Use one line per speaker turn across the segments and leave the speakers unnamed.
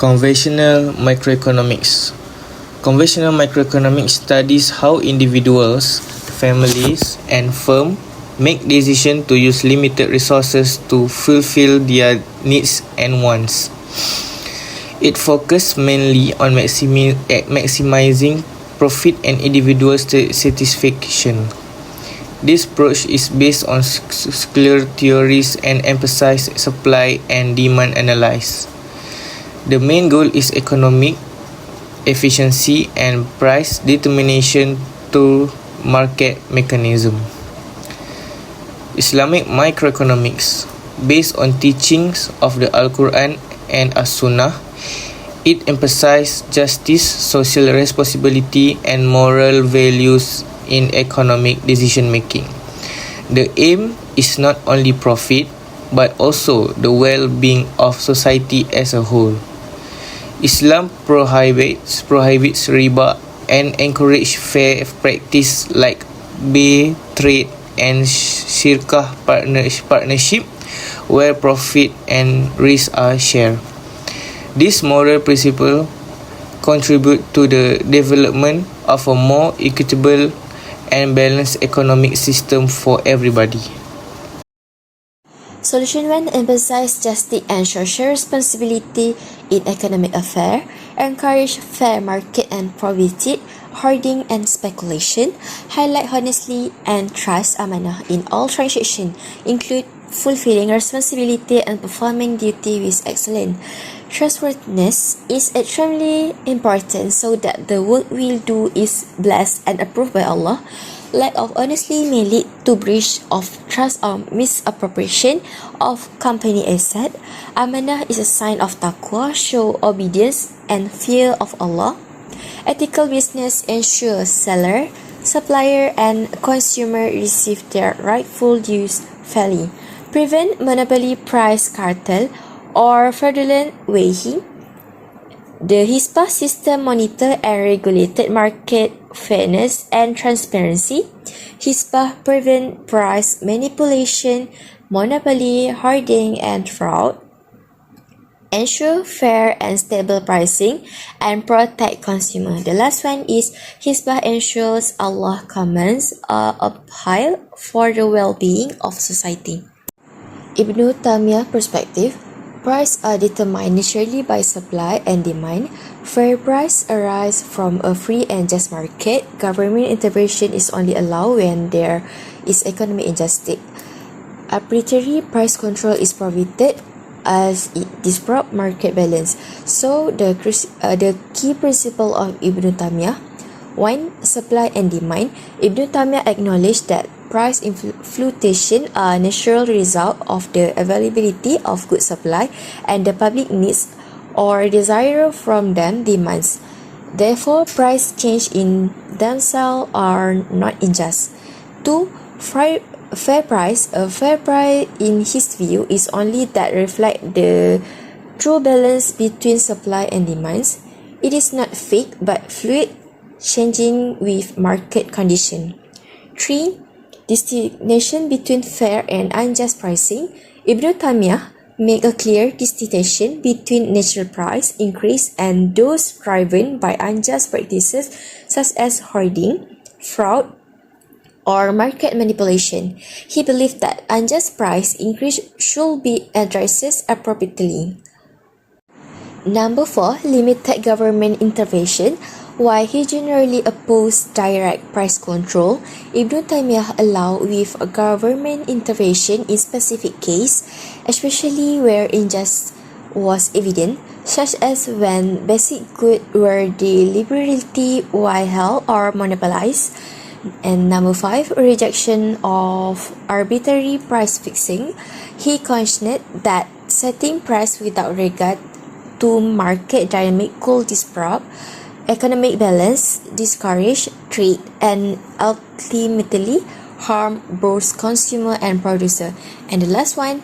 Conventional microeconomics. Conventional microeconomics studies how individuals, families, and firms make decisions to use limited resources to fulfill their needs and wants. It focuses mainly on maximizing profit and individual satisfaction. This approach is based on clear theories and emphasizes supply and demand analysis. The main goal is economic efficiency and price determination through market mechanism. Islamic microeconomics, based on teachings of the Al-Quran and As-Sunnah, it emphasizes justice, social responsibility, and moral values in economic decision making. The aim is not only profit, but also the well-being of society as a whole. Islam prohibits riba and encourages fair practice like trade and shirkah partnership where profit and risk are shared. These moral principles contribute to the development of a more equitable and balanced economic system for everybody.
Solution 1 emphasizes justice and social responsibility in economic affairs, encourage fair market and prohibit hoarding and speculation, highlight honesty and trust amanah in all transactions, include fulfilling responsibility and performing duty with excellence. Trustworthiness is extremely important so that the work we'll do is blessed and approved by Allah. Lack of honesty may lead to breach of trust or misappropriation of company asset. Amanah is a sign of taqwa, show obedience and fear of Allah. Ethical business ensures seller, supplier, and consumer receive their rightful dues fairly. Prevent monopoly price cartel or fraudulent weighing. The HISPA system monitor and regulated market fairness and transparency. HISPA prevent price manipulation, monopoly, hoarding, and fraud. Ensure fair and stable pricing and protect consumer. The last one is HISPA ensures Allah commands are upheld for the well-being of society. Ibn Taymiyyah perspective. Prices are determined naturally by supply and demand. Fair price arises from a free and just market. Government intervention is only allowed when there is economic injustice. Arbitrary price control is prohibited as it disrupts market balance. So the key principle of Ibn Taymiyyah: 1. Supply and demand. Ibn Taymiyyah acknowledged that price fluctuation are a natural result of the availability of good supply and the public needs or desire from them demands. Therefore, price change in themselves are not unjust. 2. Fair price. A fair price in his view is only that reflect the true balance between supply and demands. It is not fixed but fluid, changing with market condition. 3. Distinction between fair and unjust pricing. Ibn Taymiyyah make a clear distinction between natural price increase and those driven by unjust practices such as hoarding, fraud, or market manipulation. He believed that unjust price increase should be addressed appropriately. Number 4. Limited government intervention. While he generally opposed direct price control, Ibn Taymiyyah allowed with government intervention in specific cases, especially where injustice was evident, such as when basic goods were deliberately withheld or monopolized. And number 5, rejection of arbitrary price fixing. He cautioned that setting price without regard to market dynamic could disrupt economic balance, discourage trade, and ultimately harm both consumer and producer. And the last one,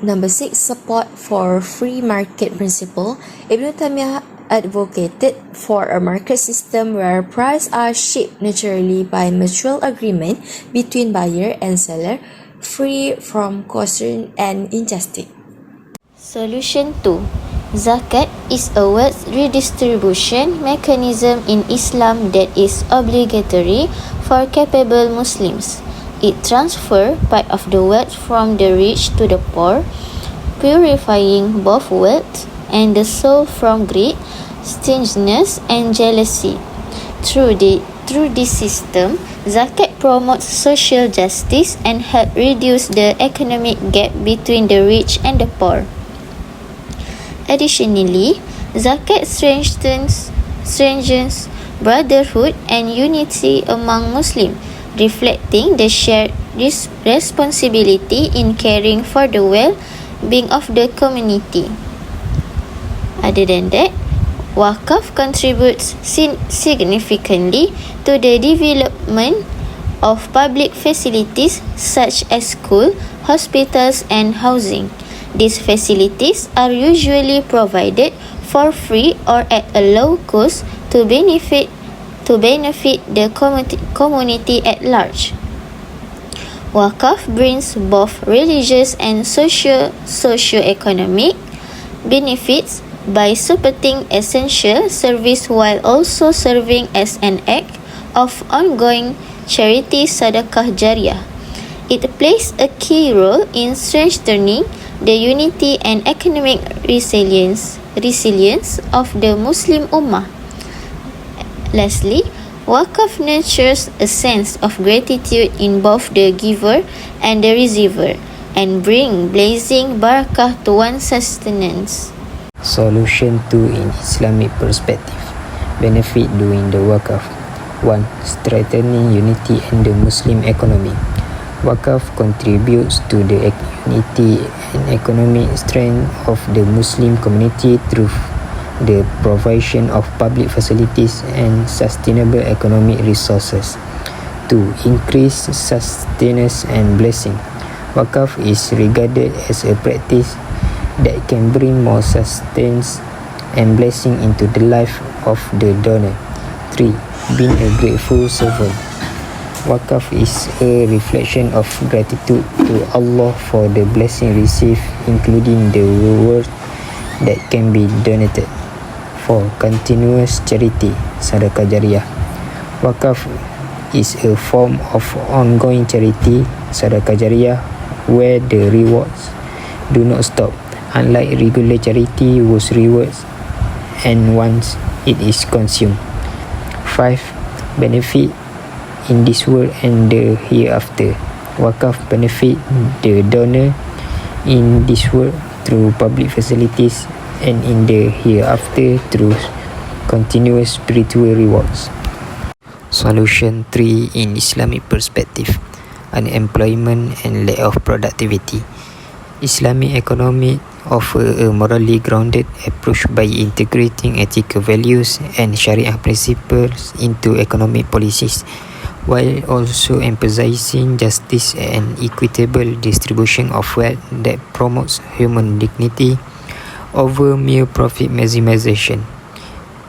number 6, support for free market principle. Ibn Taymiyyah advocated for a market system where prices are shaped naturally by mutual agreement between buyer and seller, free from coercion and injustice. Solution 2. Zakat is a wealth redistribution mechanism in Islam that is obligatory for capable Muslims. It transfers part of the wealth from the rich to the poor, purifying both wealth and the soul from greed, stinginess, and jealousy. Through this system, zakat promotes social justice and helps reduce the economic gap between the rich and the poor. Additionally, zakat strengthens brotherhood and unity among Muslims, reflecting the shared responsibility in caring for the well-being of the community. Other than that, Wakaf contributes significantly to the development of public facilities such as schools, hospitals, and housing. These facilities are usually provided for free or at a low cost to benefit the community at large. Wakaf brings both religious and socio-economic benefits by supporting essential service while also serving as an act of ongoing charity sadaqah jariyah. It plays a key role in strengthening the unity and economic resilience of the Muslim Ummah. Lastly, Wakaf nurtures a sense of gratitude in both the giver and the receiver and bring blazing barakah to one's sustenance.
Solution 2 in Islamic perspective. Benefit doing the Wakaf. 1. Strengthening unity in the Muslim economy. Wakaf contributes to the unity and economic strength of the Muslim community through the provision of public facilities and sustainable economic resources. 2. Increase sustenance and blessing. Wakaf is regarded as a practice that can bring more sustenance and blessing into the life of the donor. 3. Being a grateful servant. Wakaf is a reflection of gratitude to Allah for the blessing received, including the reward that can be donated. 4. Continuous charity, sadaqah jariyah. Wakaf is a form of ongoing charity, sadaqah jariyah, where the rewards do not stop, unlike regular charity whose rewards end once it is consumed. 5. Benefit in this world and the hereafter. Wakaf benefit the donor in this world through public facilities and in the hereafter through continuous spiritual rewards. Solution 3 in Islamic perspective. Unemployment and lack of productivity. Islamic economy offer a morally grounded approach by integrating ethical values and Sharia principles into economic policies, while also emphasizing justice and equitable distribution of wealth that promotes human dignity over mere profit maximization.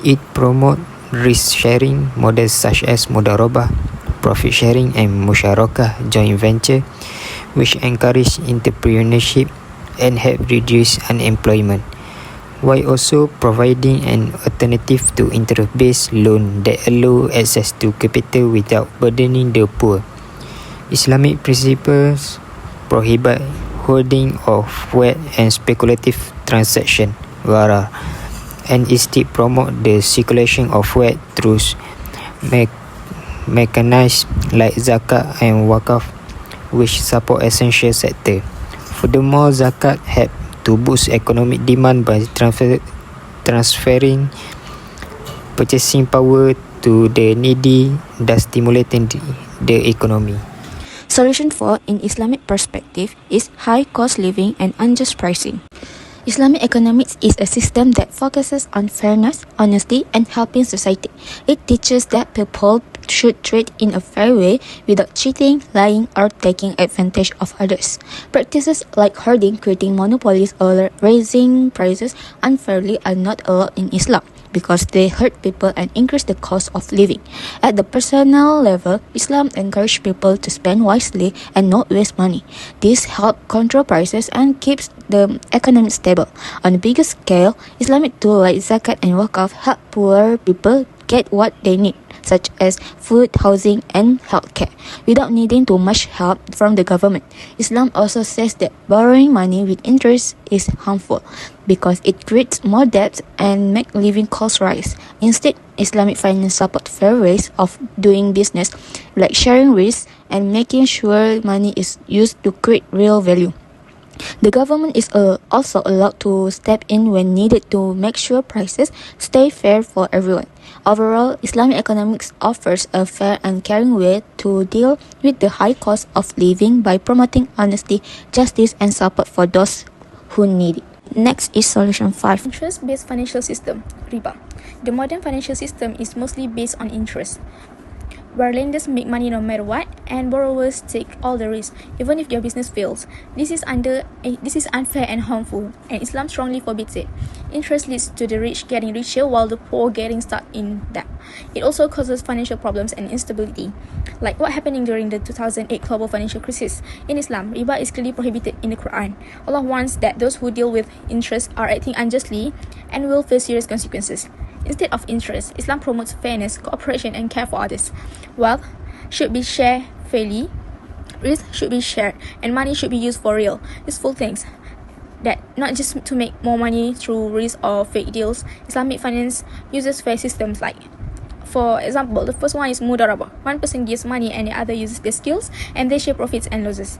It promotes risk-sharing models such as mudarabah, profit sharing, and musyarakah joint venture, which encourage entrepreneurship and help reduce unemployment, while also providing an alternative to interest-based loan that allow access to capital without burdening the poor. Islamic principles prohibit holding of wealth and speculative transaction, gharar, and instead promote the circulation of wealth through mechanisms like zakat and wakaf, which support essential sector. Furthermore, zakat help to boost economic demand by transferring purchasing power to the needy, thus stimulating the economy.
Solution 4 in Islamic perspective is high cost living and unjust pricing. Islamic economics is a system that focuses on fairness, honesty, and helping society. It teaches that people should trade in a fair way without cheating, lying, or taking advantage of others. Practices like hoarding, creating monopolies, or raising prices unfairly are not allowed in Islam. because they hurt people and increase the cost of living. At the personal level, Islam encourages people to spend wisely and not waste money. This helps control prices and keeps the economy stable. On a bigger scale, Islamic tools like zakat and wakaf help poor people get what they need, such as food, housing, and healthcare, without needing too much help from the government. Islam also says that borrowing money with interest is harmful because it creates more debt and makes living costs rise. Instead, Islamic finance supports fair ways of doing business, like sharing risks and making sure money is used to create real value. The government is also allowed to step in when needed to make sure prices stay fair for everyone. Overall, Islamic economics offers a fair and caring way to deal with the high cost of living by promoting honesty, justice, and support for those who need it. Next is solution 5.
Interest-based financial system, riba. The modern financial system is mostly based on interest, where lenders make money no matter what, and borrowers take all the risk, even if their business fails. This is unfair and harmful, and Islam strongly forbids it. Interest leads to the rich getting richer while the poor getting stuck in debt. It also causes financial problems and instability, like what happening during the 2008 global financial crisis. In Islam, riba is clearly prohibited in the Quran. Allah warns that those who deal with interest are acting unjustly and will face serious consequences. Instead of interest, Islam promotes fairness, cooperation, and care for others. Wealth should be shared fairly, risk should be shared, and money should be used for real, useful things. That not just to make more money through risk or fake deals. Islamic finance uses fair systems like, for example, the first one is mudarabah. One person gives money and the other uses their skills, and they share profits and losses.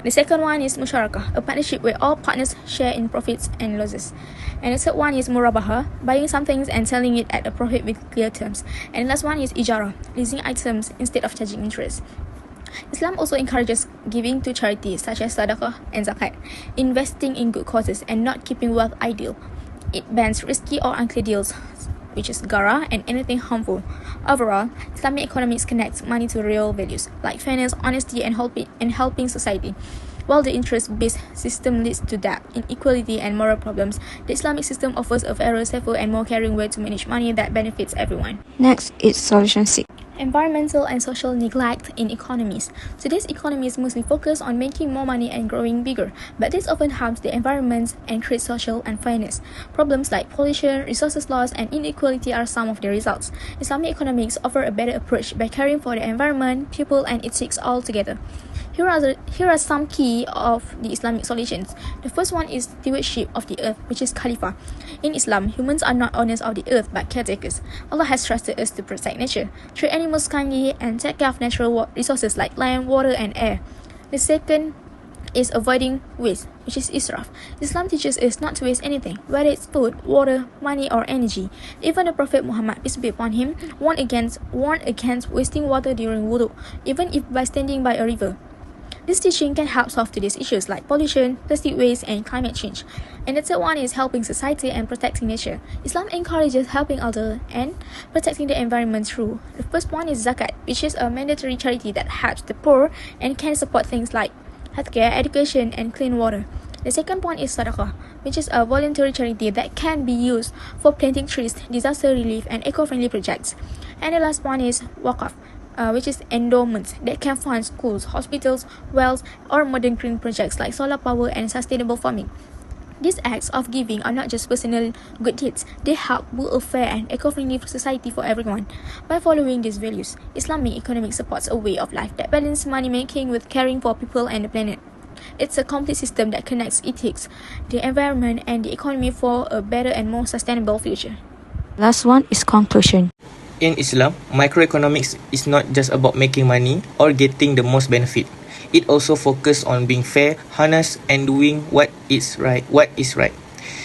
The second one is musyarakah, a partnership where all partners share in profits and losses. And the third one is murabaha, buying some things and selling it at a profit with clear terms. And the last one is ijara, leasing items instead of charging interest. Islam also encourages giving to charities such as sadaqah and zakat, investing in good causes, and not keeping wealth idle. It bans risky or unclear deals, which is gara, and anything harmful. Overall, Islamic economics connects money to real values like fairness, honesty, and helping society. While the interest-based system leads to debt, inequality, and moral problems, the Islamic system offers a fairer, safer, and more caring way to manage money that benefits everyone.
Next is solution 6.
Environmental and social neglect in economies. Today's economies mostly focus on making more money and growing bigger, but this often harms the environment and creates social unfairness. Problems like pollution, resources loss, and inequality are some of the results. Islamic economics offer a better approach by caring for the environment, people, and ethics all together. Here are some key of the Islamic solutions. The first one is stewardship of the earth, which is Khalifah. In Islam, humans are not owners of the earth but caretakers. Allah has trusted us to protect nature, treat animals kindly, and take care of natural resources like land, water, and air. The second is avoiding waste, which is israf. Islam teaches us not to waste anything, whether it's food, water, money, or energy. Even the Prophet Muhammad, peace be upon him, warned against wasting water during wudu, even if by standing by a river. This teaching can help solve today's issues like pollution, plastic waste, and climate change. And the third one is helping society and protecting nature. Islam encourages helping others and protecting the environment through. The first one is zakat, which is a mandatory charity that helps the poor and can support things like healthcare, education, and clean water. The second point is sadaqah, which is a voluntary charity that can be used for planting trees, disaster relief, and eco-friendly projects. And the last one is waqaf, which is endowments that can fund schools, hospitals, wells, or modern green projects like solar power and sustainable farming. These acts of giving are not just personal good deeds, they help build a fair and eco-friendly society for everyone. By following these values, Islamic economics supports a way of life that balances money-making with caring for people and the planet. It's a complete system that connects ethics, the environment, and the economy for a better and more sustainable future.
Last one is conclusion.
In Islam, microeconomics is not just about making money or getting the most benefit. It also focuses on being fair, honest, and doing what is right.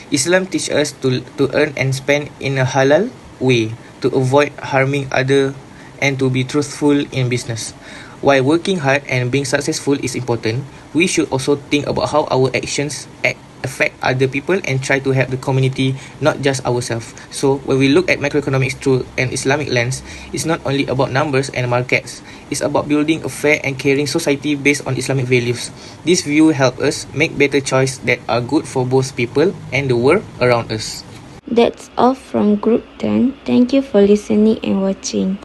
Islam teaches us to earn and spend in a halal way, to avoid harming others, and to be truthful in business. While working hard and being successful is important, we should also think about how our actions affect other people and try to help the community, not just ourselves. So when we look at macroeconomics through an Islamic lens, it's not only about numbers and markets. It's about building a fair and caring society based on Islamic values. This view helps us make better choices that are good for both people and the world around us.
That's all from Group 10. Thank you for listening and watching.